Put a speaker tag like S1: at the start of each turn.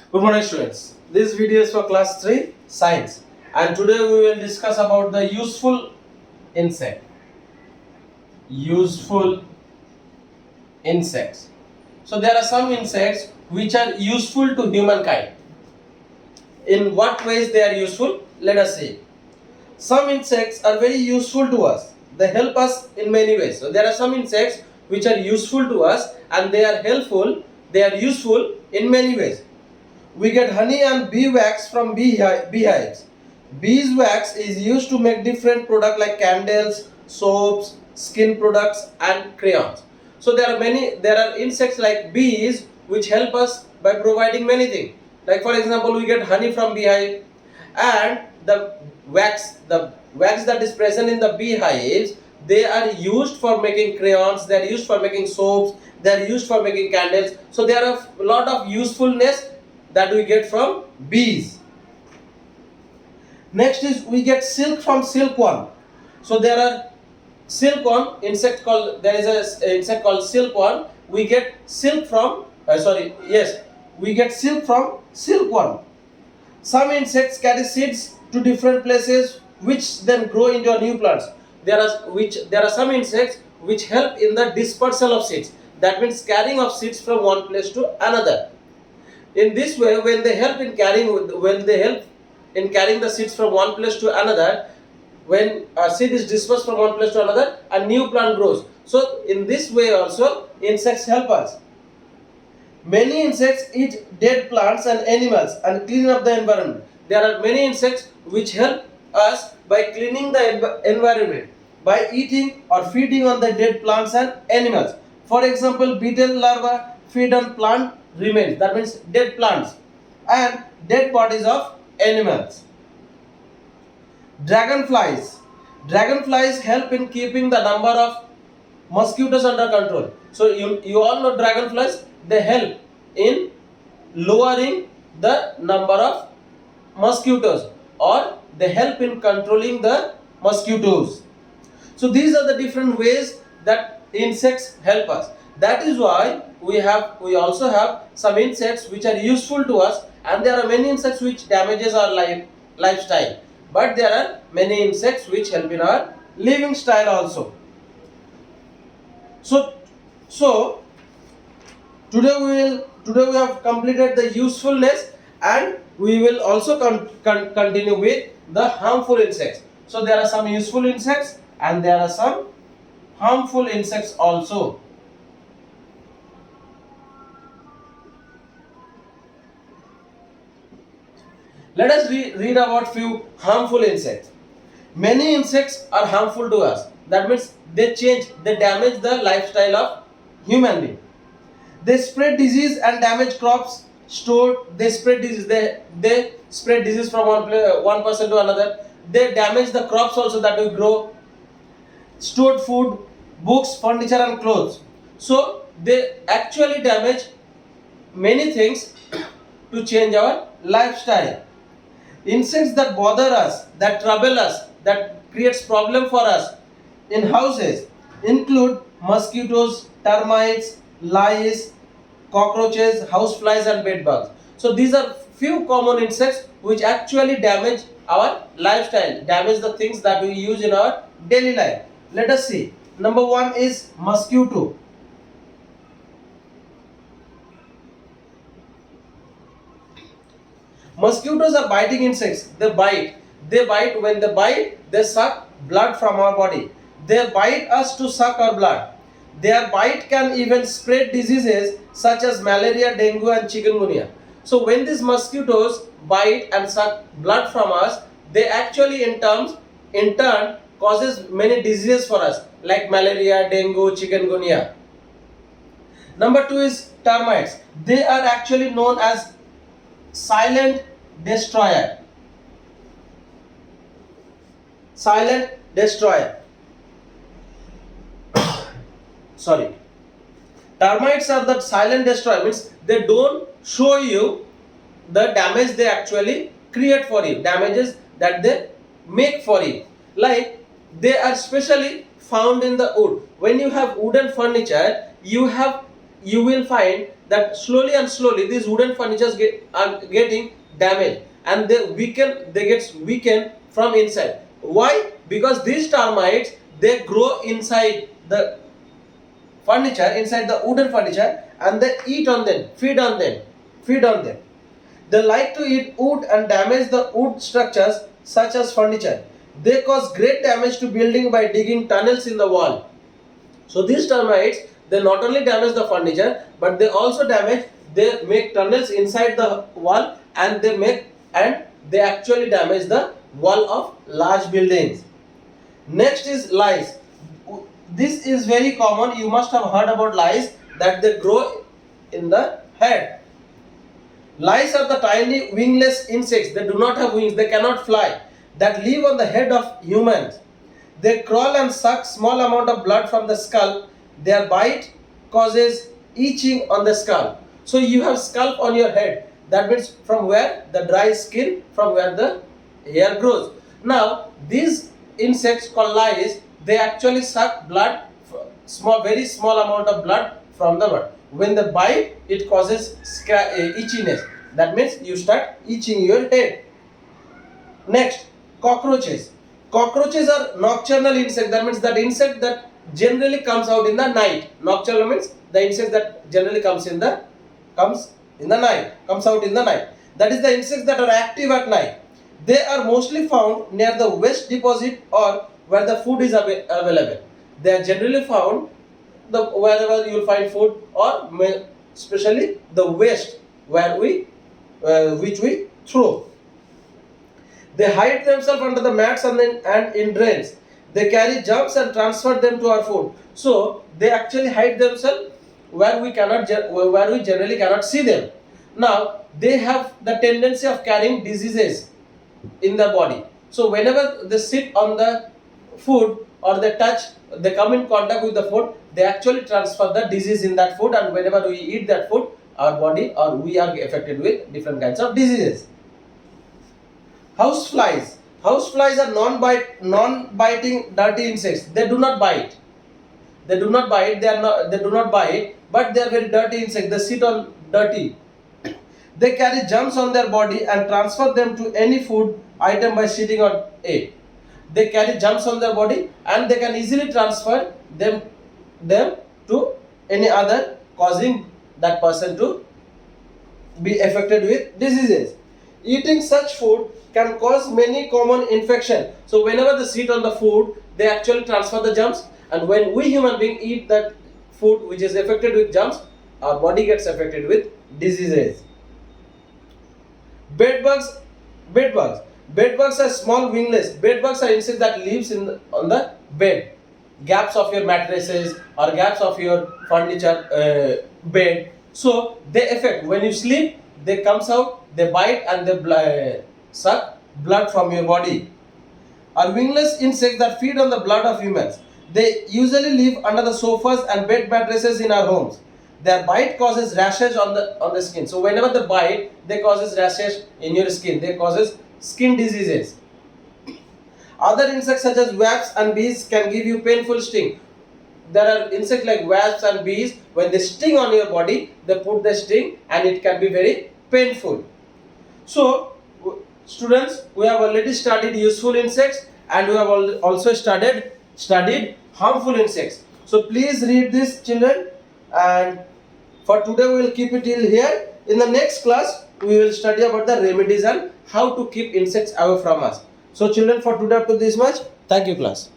S1: Good morning, students. This video is for class 3 science, and today we will discuss about the useful insect. Useful insects. So there are some insects which are useful to humankind. In what ways they are useful? Let us see. Some insects are very useful to us. They help us in many ways. So there are some insects which are useful to us and they are helpful. They are useful in many ways. We get honey and bee wax from beehives. Beeswax is used to make different products like candles, soaps, skin products, and crayons. So there are insects like bees which help us by providing many things. Like for example, we get honey from beehive, and the wax that is present in the beehives, they are used for making crayons, they are used for making soaps, they are used for making candles. So there are a lot of usefulness that we get from bees. Next is we get silk from silkworm. So there are silkworm insect called, there is a insect called silkworm. We get silk from we get silk from silkworm. Some insects carry seeds to different places which then grow into new plants. There are some insects which help in the dispersal of seeds. That means carrying of seeds from one place to another. In this way, when they help in carrying the seeds from one place to another, when a seed is dispersed from one place to another, a new plant grows. So in this way also insects help us. Many insects eat dead plants and animals and clean up the environment. There are many insects which help us by cleaning the environment by eating or feeding on the dead plants and animals. For example, beetle larvae feed on plant remains, that means dead plants and dead bodies of animals. Dragonflies help in keeping the number of mosquitoes under control. So you all know dragonflies, they help in lowering the number of mosquitoes, or they help in controlling the mosquitoes. So these are the different ways that insects help us. That is why we also have some insects which are useful to us, and there are many insects which damages our lifestyle. But there are many insects which help in our living style also. So today we have completed the usefulness, and we will also continue with the harmful insects. So there are some useful insects and there are some harmful insects also. Let us read about few harmful insects. Many insects are harmful to us. That means they damage the lifestyle of human being. They spread disease and damage crops. They spread disease. They spread disease from one person to another. They damage the crops also that we grow. Stored food, books, furniture, and clothes. So they actually damage many things to change our lifestyle. Insects that bother us, that trouble us, that creates problem for us in houses include mosquitoes, termites, lice, cockroaches, houseflies, and bedbugs. So these are few common insects which actually damage our lifestyle, damage the things that we use in our daily life. Let us see. Number one is mosquito. Mosquitoes are biting insects. They bite. When they bite, they suck blood from our body. They bite us to suck our blood. Their bite can even spread diseases such as malaria, dengue, and chikungunya. So when these mosquitoes bite and suck blood from us, they actually in turn causes many diseases for us like malaria, dengue, chikungunya. Number two is termites. They are actually known as silent destroyer. Silent destroyer. Sorry. Termites are the silent destroyer, means they don't show you the damage they actually create for you, damages that they make for you. Like they are specially found in the wood. When you have wooden furniture, you will find that slowly and slowly these wooden furnitures are getting damaged, and they get weakened from inside. Why? Because these termites, they grow inside the furniture, inside the wooden furniture, and they eat on them, feed on them. They like to eat wood and damage the wood structures such as furniture. They cause great damage to building by digging tunnels in the wall. So these termites, they not only damage the furniture, but they also they make tunnels inside the wall, and they actually damage the wall of large buildings. Next is lice. This is very common. You must have heard about lice, that they grow in the head. Lice are the tiny wingless insects. They do not have wings. They cannot fly. That live on the head of humans. They crawl and suck small amount of blood from the skull. Their bite causes itching on the skull. So you have scalp on your head. That means from where the dry skin, from where the hair grows. Now these insects called lice, they actually suck blood, very small amount of blood from the mud. When they bite, it causes itchiness. That means you start itching your head. Next, cockroaches. Cockroaches are nocturnal insect. That means that insect that generally comes out in the night. Nocturnal means the insect that generally comes out in the night. That is the insects that are active at night. They are mostly found near the waste deposit or where the food is available. They are generally found wherever you will find food, or especially the waste which we throw. They hide themselves under the mats and in drains. They carry germs and transfer them to our food. So they actually hide themselves where we generally cannot see them. Now they have the tendency of carrying diseases in their body. So whenever they sit on the food, or they come in contact with the food, they actually transfer the disease in that food, and whenever we eat that food, our body or we are affected with different kinds of diseases. Houseflies. Houseflies are non-biting dirty insects. They do not bite. They do not bite. They do not bite, but they are very dirty insects. They sit on dirty. They carry germs on their body and transfer them to any food item by sitting on it. They carry germs on their body, and they can easily transfer them to any other, causing that person to be affected with diseases. Eating such food can cause many common infections. So whenever they sit on the food, they actually transfer the germs, and when we human beings eat that food which is affected with germs, our body gets affected with diseases. Bedbugs. Bedbugs are small wingless. Bedbugs are insects that lives on the bed, gaps of your mattresses or gaps of your furniture bed. So they affect when you sleep. They comes out, they bite, and they suck blood from your body. Are wingless insects that feed on the blood of humans. They usually live under the sofas and bed mattresses in our homes. Their bite causes rashes on the skin. So whenever they bite, they causes rashes in your skin. They causes skin diseases. Other insects such as wasps and bees can give you painful sting. There are insects like wasps and bees. When they sting on your body, they put the sting, and it can be very painful. So students, we have already studied useful insects, and we have also studied harmful insects. So please read this, children, and for today we will keep it till here. In the next class, we will study about the remedies and how to keep insects away from us. So children, for today up to this much. Thank you, class.